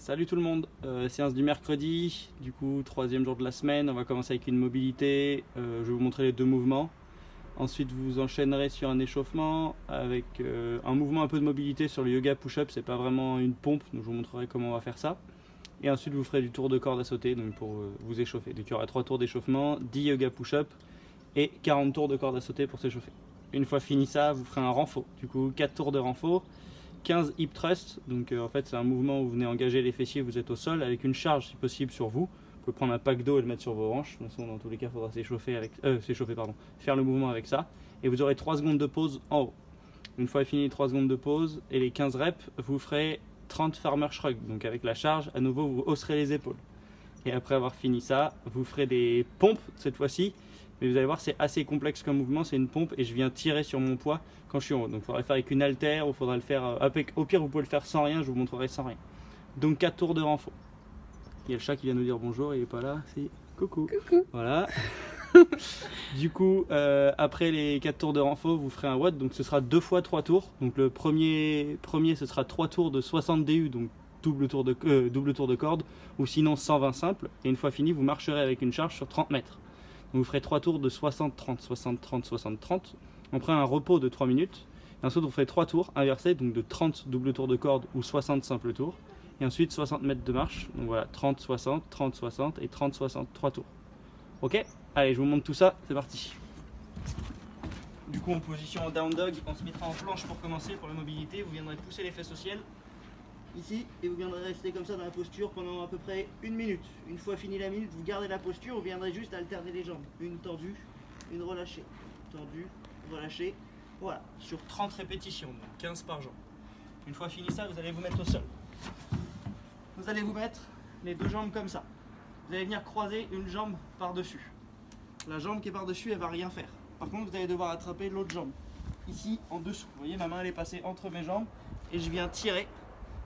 Salut tout le monde, séance du mercredi, du coup troisième jour de la semaine, on va commencer avec une mobilité, je vais vous montrer les deux mouvements. Ensuite vous enchaînerez sur un échauffement avec un mouvement un peu de mobilité sur le yoga push-up, c'est pas vraiment une pompe, donc je vous montrerai comment on va faire ça. Et ensuite vous ferez du tour de corde à sauter donc pour vous échauffer. Donc il y aura 3 tours d'échauffement, 10 yoga push-up et 40 tours de corde à sauter pour s'échauffer. Une fois fini ça, vous ferez un renfort, du coup 4 tours de renfort. 15 hip thrust, donc en fait c'est un mouvement où vous venez engager les fessiers, vous êtes au sol avec une charge si possible sur vous. Vous pouvez prendre un pack d'eau et le mettre sur vos hanches. De toute façon, dans tous les cas, il faudra faire le mouvement avec ça. Et vous aurez 3 secondes de pause en haut. Une fois fini les 3 secondes de pause et les 15 reps, vous ferez 30 farmer shrug. Donc avec la charge, à nouveau, vous hausserez les épaules. Et après avoir fini ça, vous ferez des pompes cette fois-ci. Mais vous allez voir, c'est assez complexe comme mouvement, c'est une pompe et je viens tirer sur mon poids quand je suis en haut. Donc il faudra le faire avec une haltère ou il faudra le faire avec, au pire vous pouvez le faire sans rien, je vous montrerai sans rien. Donc 4 tours de renfort. Il y a le chat qui vient nous dire bonjour, il n'est pas là, c'est coucou. Coucou. Voilà. Du coup, après les 4 tours de renfort, vous ferez un watt, donc ce sera 2 fois 3 tours. Donc le premier ce sera 3 tours de 60 DU, donc double tour de corde, ou sinon 120 simples. Et une fois fini, vous marcherez avec une charge sur 30 mètres. Donc vous ferez 3 tours de 60-30, 60-30, 60-30. Après un repos de 3 minutes. Et ensuite vous ferez 3 tours inversés, donc de 30 double tours de corde ou 60 simples tours. Et ensuite 60 mètres de marche. Donc voilà, 30-60, 30-60 et 30-60, 3 tours. Ok? Allez, je vous montre tout ça, c'est parti. Du coup en position down dog, on se mettra en planche pour commencer, pour la mobilité. Vous viendrez pousser les fesses au ciel. Ici, et vous viendrez rester comme ça dans la posture pendant à peu près 1 minute. Une fois fini la minute, vous gardez la posture, vous viendrez juste alterner les jambes. Une tendue, une relâchée. Tendue, relâchée. Voilà, sur 30 répétitions, donc 15 par jambe. Une fois fini ça, vous allez vous mettre au sol. Vous allez vous mettre les deux jambes comme ça. Vous allez venir croiser une jambe par-dessus. La jambe qui est par-dessus, elle va rien faire. Par contre, vous allez devoir attraper l'autre jambe. Ici, en dessous. Vous voyez, ma main elle est passée entre mes jambes et je viens tirer.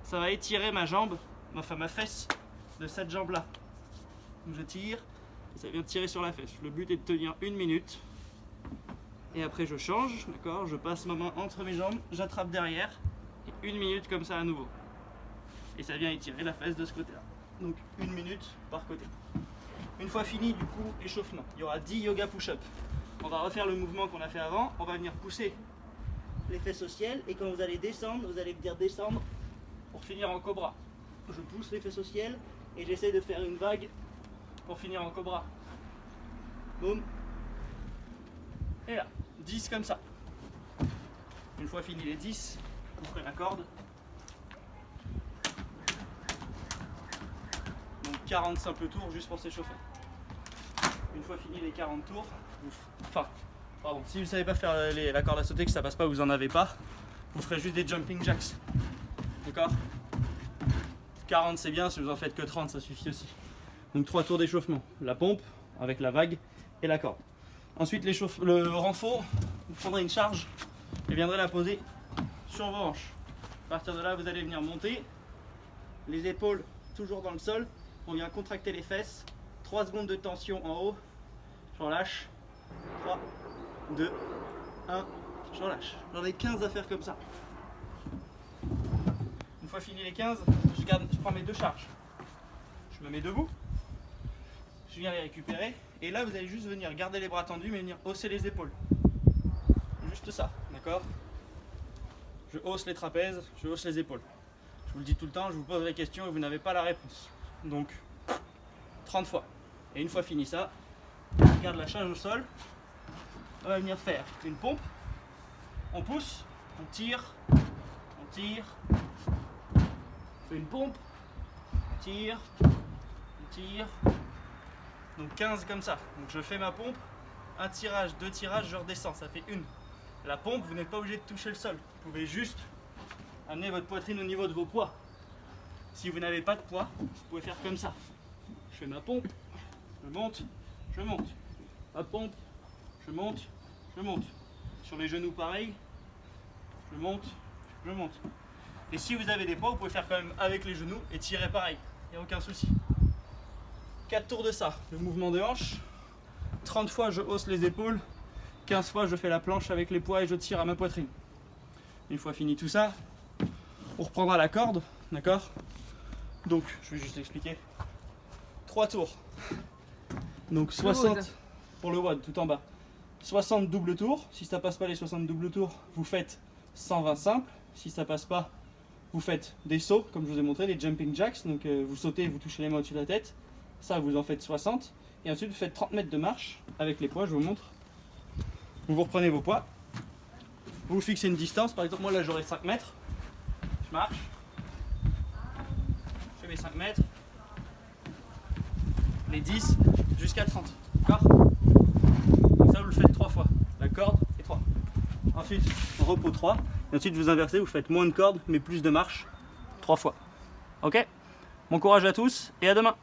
Ça va étirer ma jambe, enfin ma fesse de cette jambe là. Donc je tire et ça vient tirer sur la fesse. Le but est de tenir 1 minute. Et après je change, d'accord, je passe ma main entre mes jambes, j'attrape derrière et 1 minute comme ça à nouveau. Et ça vient étirer la fesse de ce côté là. Donc 1 minute par côté. Une fois fini du coup échauffement, il y aura 10 yoga push-up. On va refaire le mouvement qu'on a fait avant, on va venir pousser les fesses au ciel et quand vous allez descendre, vous allez venir descendre pour finir en cobra. Je pousse les fesses au ciel et j'essaie de faire une vague pour finir en cobra. Boum. Et là, 10 comme ça. Une fois fini les 10, vous ferez la corde. Donc 40 simples tours juste pour s'échauffer. Une fois fini les 40 tours, si vous ne savez pas faire la corde à sauter, que ça passe pas, vous en avez pas, vous ferez juste des jumping jacks. D'accord? 40 c'est bien, si vous en faites que 30 ça suffit aussi. Donc 3 tours d'échauffement, la pompe avec la vague et la corde. Ensuite le renfort, vous prendrez une charge et viendrez la poser sur vos hanches. À partir de là vous allez venir monter, les épaules toujours dans le sol, on vient contracter les fesses, 3 secondes de tension en haut, je relâche, 3, 2, 1, je relâche. J'en ai 15 à faire comme ça. Une fois fini les 15, je prends mes 2 charges. Je me mets debout. Je viens les récupérer. Et là, vous allez juste venir garder les bras tendus, mais venir hausser les épaules. Juste ça, d'accord? Je hausse les trapèzes, je hausse les épaules. Je vous le dis tout le temps, je vous pose la question et vous n'avez pas la réponse. Donc, 30 fois. Et une fois fini ça, je garde la charge au sol. On va venir faire une pompe. On pousse, on tire, on tire. On fait une pompe, on tire, on tire. Donc 15 comme ça. Donc je fais ma pompe, un tirage, 2 tirages, je redescends, ça fait 1. La pompe, vous n'êtes pas obligé de toucher le sol. Vous pouvez juste amener votre poitrine au niveau de vos poids. Si vous n'avez pas de poids, vous pouvez faire comme ça. Je fais ma pompe, je monte, je monte. Ma pompe, je monte, je monte. Sur les genoux pareil, je monte, je monte. Et si vous avez des poids, vous pouvez faire quand même avec les genoux et tirer pareil, il n'y a aucun souci. 4 tours de ça, le mouvement de hanche. 30 fois je hausse les épaules, 15 fois je fais la planche avec les poids et je tire à ma poitrine. Une fois fini tout ça, on reprendra la corde, d'accord? Donc, je vais juste expliquer. 3 tours. Donc 60 pour le WOD tout en bas. 60 double tours. Si ça passe pas les 60 double tours, vous faites 120 simples. Si ça passe pas, vous faites des sauts, comme je vous ai montré, les jumping jacks. Donc vous sautez et vous touchez les mains au-dessus de la tête. Ça, vous en faites 60. Et ensuite, vous faites 30 mètres de marche avec les poids, je vous montre. Vous reprenez vos poids. Vous fixez une distance. Par exemple, moi là, j'aurai 5 mètres. Je marche. Je fais mes 5 mètres. Les 10 jusqu'à 30. D'accord? Ça, vous le faites 3 fois. La corde et 3. Ensuite, repos 3. Et ensuite, vous inversez, vous faites moins de corde, mais plus de marche 3 fois. Ok? Bon courage à tous et à demain!